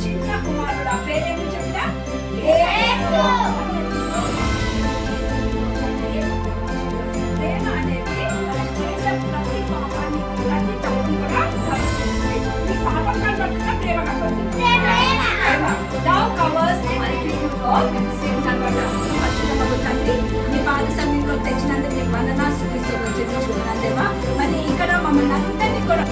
చిన్న కుమారుడు ఆ పేరేమి చెప్తా ప్రేమ అనేది మనం చేసే ప్రతి పాపాన్ని ప్రతి తప్పుని కూడా ఈ పాపం కనబడుతుందా ప్రేమ కనబడుతుంది లవ్ కవర్స్ మల్టిట్యూడ్ సిన్స్ అన్నమాట. పరిశుద్ధమగు తండ్రి మీ పాద సన్నిధిలో తెచ్చినందుకు నీకు వందనాలు స్తుతిస్తూ చెల్లించుకున్నాను దేవా. మరి ఇక్కడ మమ్మల్ని అందరినీ కూడా